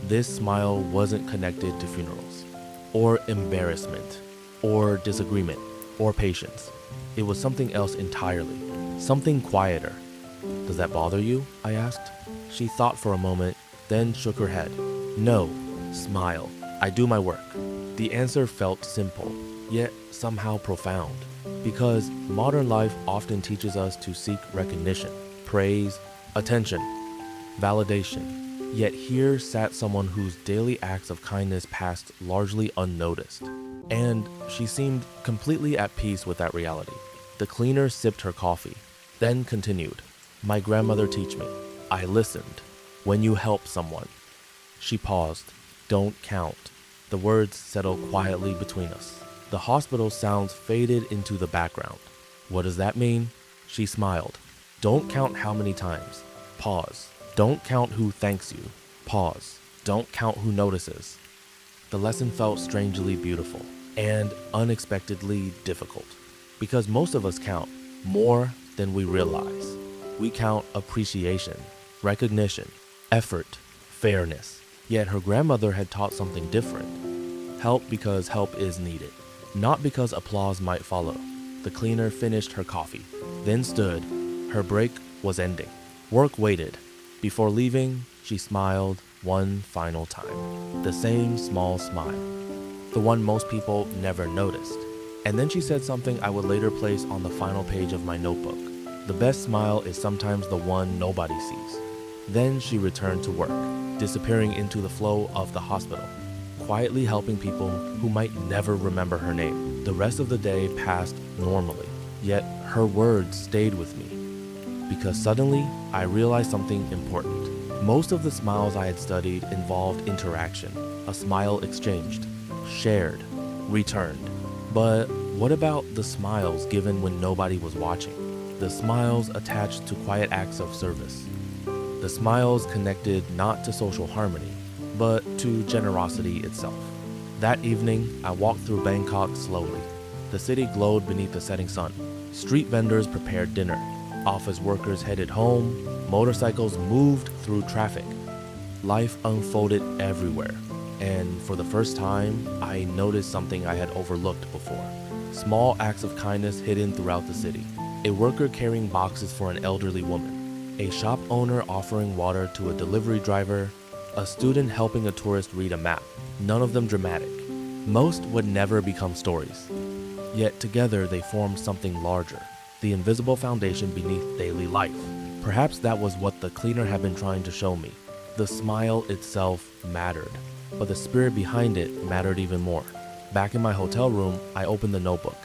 This smile wasn't connected to funerals, or embarrassment, or disagreement, or patience. It was something else entirely, something quieter. "Does that bother you?" I asked. She thought for a moment, then shook her head. "No." Smile. "I do my work." The answer felt simple, yet somehow profound. Because modern life often teaches us to seek recognition, praise, attention, validation. Yet here sat someone whose daily acts of kindness passed largely unnoticed. And she seemed completely at peace with that reality. The cleaner sipped her coffee, then continued, "My grandmother teach me. I listened. When you help someone." She paused. "Don't count." The words settled quietly between us. The hospital sounds faded into the background. "What does that mean?" She smiled. "Don't count how many times. Pause. Don't count who thanks you. Pause. Don't count who notices." The lesson felt strangely beautiful and unexpectedly difficult, because most of us count more than we realize. We count appreciation, recognition, effort, fairness. Yet her grandmother had taught something different. Help because help is needed, not because applause might follow. The cleaner finished her coffee, then stood. Her break was ending. Work waited. Before leaving, she smiled one final time. The same small smile, the one most people never noticed. And then she said something I would later place on the final page of my notebook. The best smile is sometimes the one nobody sees. Then she returned to work, disappearing into the flow of the hospital, quietly helping people who might never remember her name. The rest of the day passed normally, yet her words stayed with me. Because suddenly, I realized something important. Most of the smiles I had studied involved interaction, a smile exchanged, shared, returned. But what about the smiles given when nobody was watching? The smiles attached to quiet acts of service. The smiles connected not to social harmony, but to generosity itself. That evening, I walked through Bangkok slowly. The city glowed beneath the setting sun. Street vendors prepared dinner. Office workers headed home. Motorcycles moved through traffic. Life unfolded everywhere. And for the first time, I noticed something I had overlooked before. Small acts of kindness hidden throughout the city. A worker carrying boxes for an elderly woman. A shop owner offering water to a delivery driver. A student helping a tourist read a map. None of them dramatic. Most would never become stories. Yet together they formed something larger. The invisible foundation beneath daily life. Perhaps that was what the cleaner had been trying to show me. The smile itself mattered, but the spirit behind it mattered even more. Back in my hotel room, I opened the notebook.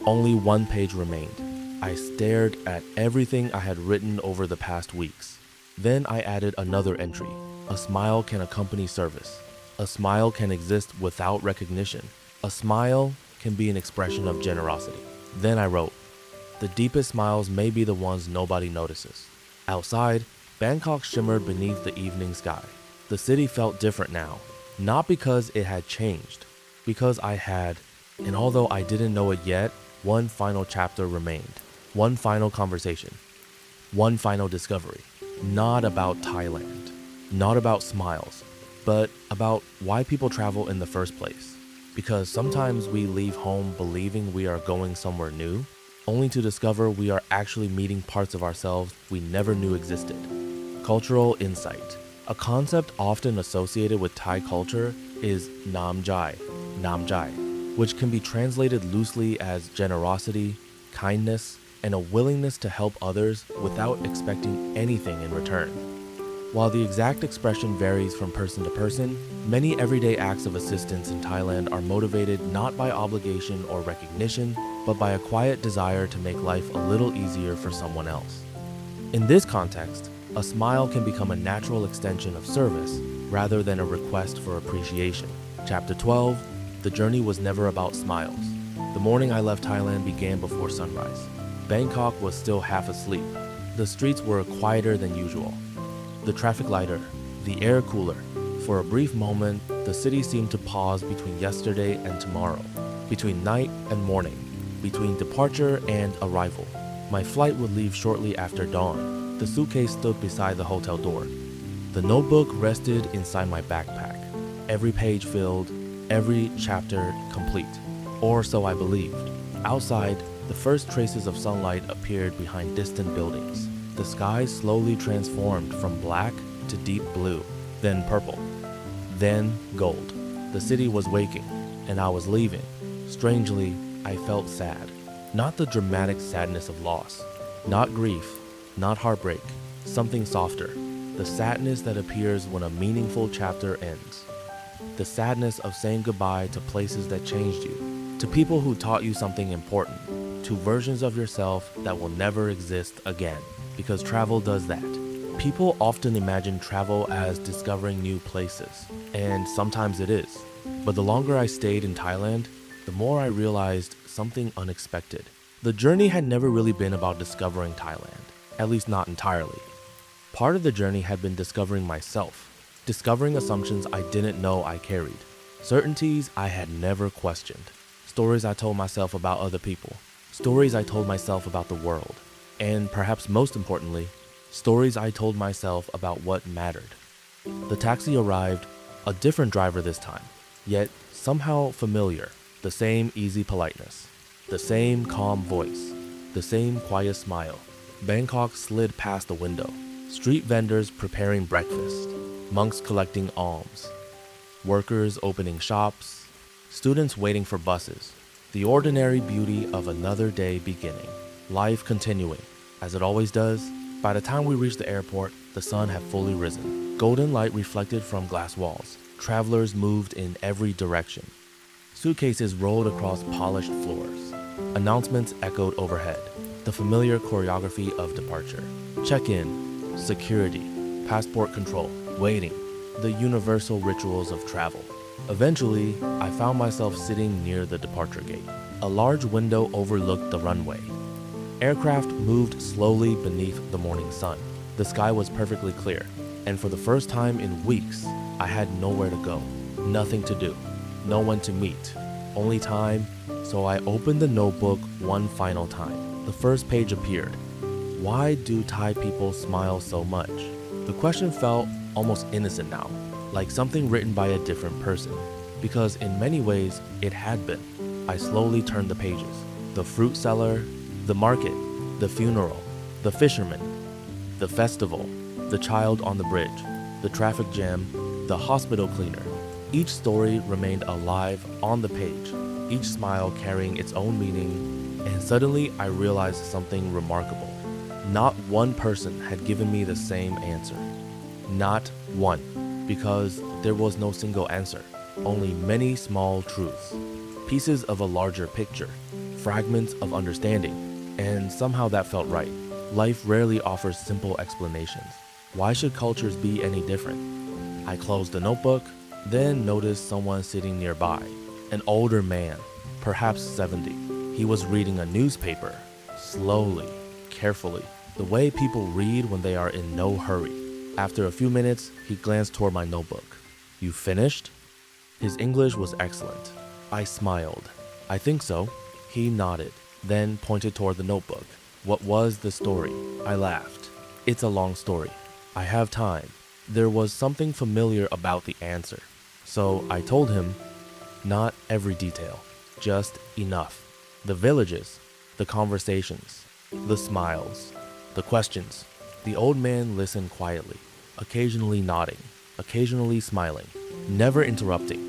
Only one page remained. I stared at everything I had written over the past weeks. Then I added another entry. A smile can accompany service. A smile can exist without recognition. A smile can be an expression of generosity. Then I wrote, "The deepest smiles may be the ones nobody notices." Outside, Bangkok shimmered beneath the evening sky. The city felt different now, not because it had changed, because I had, and although I didn't know it yet, one final chapter remained. One final conversation. One final discovery. Not about Thailand, not about smiles, but about why people travel in the first place. Because sometimes we leave home believing we are going somewhere new, only to discover we are actually meeting parts of ourselves we never knew existed. Cultural insight. A concept often associated with Thai culture is namjai, which can be translated loosely as generosity, kindness, and a willingness to help others without expecting anything in return. While the exact expression varies from person to person, many everyday acts of assistance in Thailand are motivated not by obligation or recognition, but by a quiet desire to make life a little easier for someone else. In this context, a smile can become a natural extension of service rather than a request for appreciation. Chapter 12, the journey was never about smiles. The morning I left Thailand began before sunrise. Bangkok was still half asleep. The streets were quieter than usual. The traffic lighter, the air cooler. For a brief moment, the city seemed to pause between yesterday and tomorrow, between night and morning, between departure and arrival. My flight would leave shortly after dawn. The suitcase stood beside the hotel door. The notebook rested inside my backpack, every page filled, every chapter complete. Or so I believed. Outside, the first traces of sunlight appeared behind distant buildings. The sky slowly transformed from black to deep blue, then purple, then gold. The city was waking, and I was leaving, Strangely, I felt sad. Not the dramatic sadness of loss, not grief, not heartbreak, something softer. The sadness that appears when a meaningful chapter ends. The sadness of saying goodbye to places that changed you, to people who taught you something important, to versions of yourself that will never exist again, because travel does that. People often imagine travel as discovering new places, and sometimes it is. But the longer I stayed in Thailand, the more I realized something unexpected. The journey had never really been about discovering Thailand, at least not entirely. Part of the journey had been discovering myself, discovering assumptions I didn't know I carried, certainties I had never questioned, stories I told myself about other people, stories I told myself about the world, and perhaps most importantly, stories I told myself about what mattered. The taxi arrived, a different driver this time, yet somehow familiar, the same easy politeness, the same calm voice, the same quiet smile. Bangkok slid past the window, street vendors preparing breakfast, monks collecting alms, workers opening shops, students waiting for buses. The ordinary beauty of another day beginning, life continuing, as it always does. By the time we reached the airport, the sun had fully risen. Golden light reflected from glass walls. Travelers moved in every direction. Suitcases rolled across polished floors. Announcements echoed overhead, the familiar choreography of departure. Check-in, security, passport control, waiting, the universal rituals of travel. Eventually, I found myself sitting near the departure gate. A large window overlooked the runway. Aircraft moved slowly beneath the morning sun. The sky was perfectly clear, and for the first time in weeks, I had nowhere to go, nothing to do, no one to meet, only time, so I opened the notebook one final time. The first page appeared. Why do Thai people smile so much? The question felt almost innocent now, like something written by a different person, because in many ways it had been. I slowly turned the pages. The fruit seller, the market, the funeral, the fisherman, the festival, the child on the bridge, the traffic jam, the hospital cleaner. Each story remained alive on the page, each smile carrying its own meaning, and suddenly I realized something remarkable. Not one person had given me the same answer. Not one, because there was no single answer, only many small truths, pieces of a larger picture, fragments of understanding, and somehow that felt right. Life rarely offers simple explanations. Why should cultures be any different? I closed the notebook, then noticed someone sitting nearby, an older man, perhaps 70. He was reading a newspaper, slowly, carefully, the way people read when they are in no hurry. After a few minutes, he glanced toward my notebook. "You finished?" His English was excellent. I smiled. "I think so." He nodded, then pointed toward the notebook. "What was the story?" I laughed. "It's a long story. I have time." There was something familiar about the answer. So I told him, not every detail, just enough. The villages, the conversations, the smiles, the questions. The old man listened quietly, occasionally nodding, occasionally smiling, never interrupting.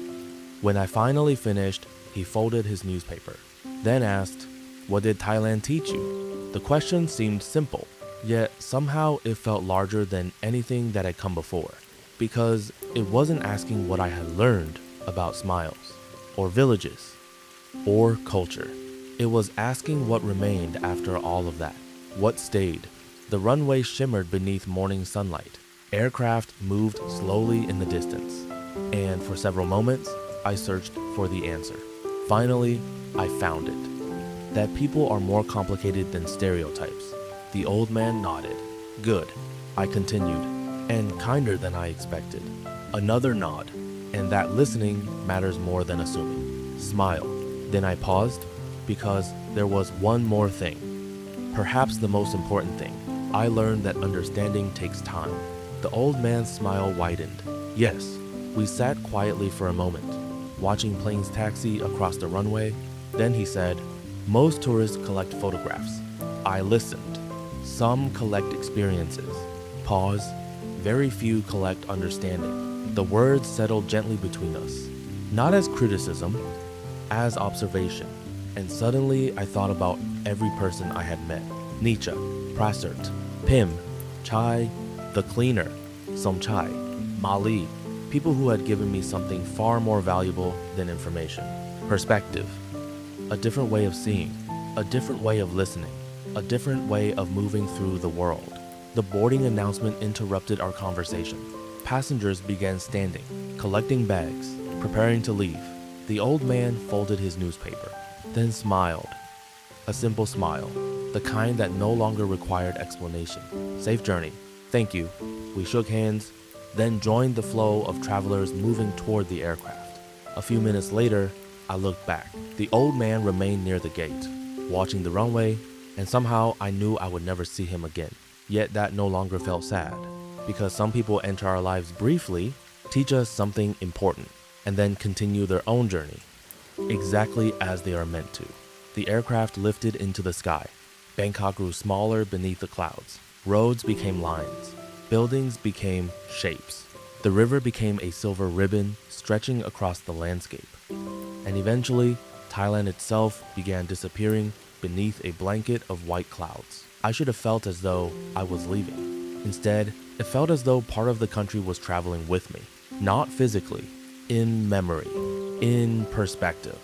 When I finally finished, he folded his newspaper, then asked, "What did Thailand teach you?" The question seemed simple, yet somehow it felt larger than anything that had come before, because it wasn't asking what I had learned about smiles, or villages, or culture. It was asking what remained after all of that, what stayed. The runway shimmered beneath morning sunlight. Aircraft moved slowly in the distance, and for several moments, I searched for the answer. Finally, I found it. That people are more complicated than stereotypes. The old man nodded. "Good," I continued, "and kinder than I expected." Another nod, and that listening matters more than assuming. Smile. Then I paused, because there was one more thing. Perhaps the most important thing. I learned that understanding takes time. The old man's smile widened. Yes, we sat quietly for a moment, watching planes taxi across the runway. Then he said, "Most tourists collect photographs." I listened. Some collect experiences. Pause. Very few collect understanding. The words settled gently between us, not as criticism, as observation. And suddenly I thought about every person I had met. Nietzsche, Prasert, Pim, Chai, the cleaner, Somchai, Mali, people who had given me something far more valuable than information. Perspective, a different way of seeing, a different way of listening, a different way of moving through the world. The boarding announcement interrupted our conversation. Passengers began standing, collecting bags, preparing to leave. The old man folded his newspaper, then smiled. A simple smile, the kind that no longer required explanation. Safe journey. Thank you. We shook hands, then joined the flow of travelers moving toward the aircraft. A few minutes later, I looked back. The old man remained near the gate, watching the runway, and somehow I knew I would never see him again. Yet that no longer felt sad, because some people enter our lives briefly, teach us something important, and then continue their own journey, exactly as they are meant to. The aircraft lifted into the sky. Bangkok grew smaller beneath the clouds. Roads became lines. Buildings became shapes. The river became a silver ribbon stretching across the landscape. And eventually, Thailand itself began disappearing beneath a blanket of white clouds. I should have felt as though I was leaving. Instead, it felt as though part of the country was traveling with me. Not physically, in memory, in perspective,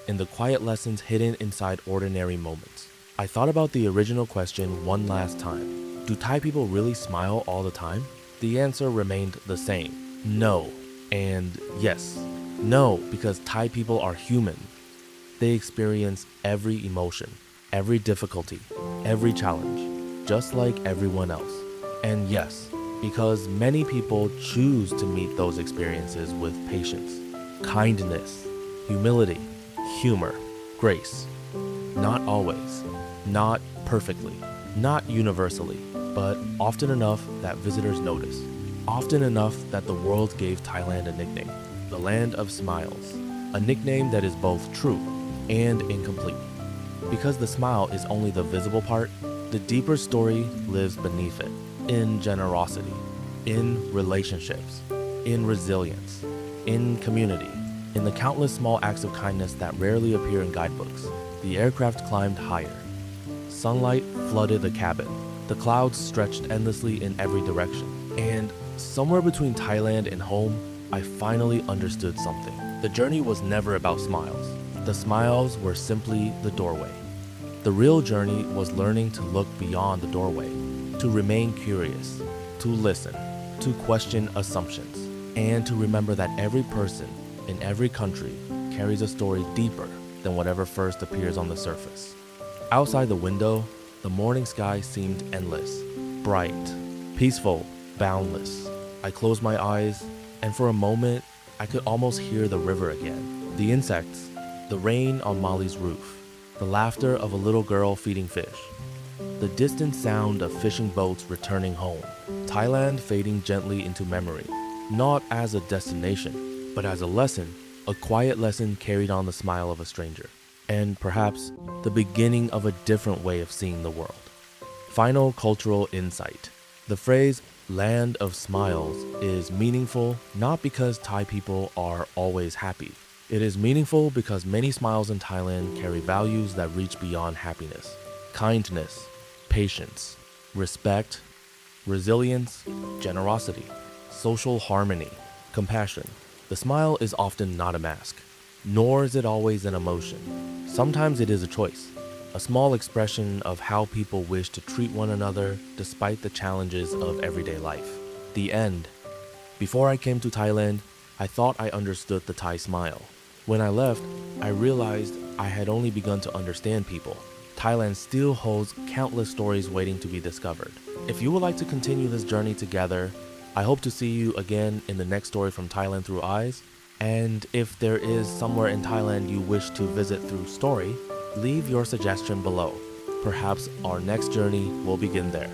in the quiet lessons hidden inside ordinary moments. I thought about the original question one last time. Do Thai people really smile all the time? The answer remained the same. No. And yes. No, because Thai people are human. They experience every emotion, every difficulty, every challenge, just like everyone else. And yes, because many people choose to meet those experiences with patience, kindness, humility, humor, grace. Not always, not perfectly, not universally, but often enough that visitors notice. Often enough that the world gave Thailand a nickname, the Land of Smiles, a nickname that is both true and incomplete. Because the smile is only the visible part, the deeper story lives beneath it, in generosity, in relationships, in resilience, in community, in the countless small acts of kindness that rarely appear in guidebooks. The aircraft climbed higher. Sunlight flooded the cabin. The clouds stretched endlessly in every direction. And somewhere between Thailand and home, I finally understood something. The journey was never about smiles. The smiles were simply the doorway. The real journey was learning to look beyond the doorway, to remain curious, to listen, to question assumptions, and to remember that every person in every country carries a story deeper than whatever first appears on the surface. Outside the window, the morning sky seemed endless, bright, peaceful, boundless. I closed my eyes, and for a moment, I could almost hear the river again. The insects, the rain on Molly's roof, the laughter of a little girl feeding fish, the distant sound of fishing boats returning home. Thailand fading gently into memory, not as a destination, but as a lesson, a quiet lesson carried on the smile of a stranger, and perhaps the beginning of a different way of seeing the world. Final cultural insight. The phrase Land of Smiles is meaningful not because Thai people are always happy. It is meaningful because many smiles in Thailand carry values that reach beyond happiness. Kindness, patience, respect, resilience, generosity, social harmony, compassion. The smile is often not a mask, nor is it always an emotion. Sometimes it is a choice, a small expression of how people wish to treat one another despite the challenges of everyday life. The end. Before I came to Thailand, I thought I understood the Thai smile. When I left, I realized I had only begun to understand people. Thailand still holds countless stories waiting to be discovered. If you would like to continue this journey together, I hope to see you again in the next story from Thailand Through Eyes. And if there is somewhere in Thailand you wish to visit through story, leave your suggestion below. Perhaps our next journey will begin there.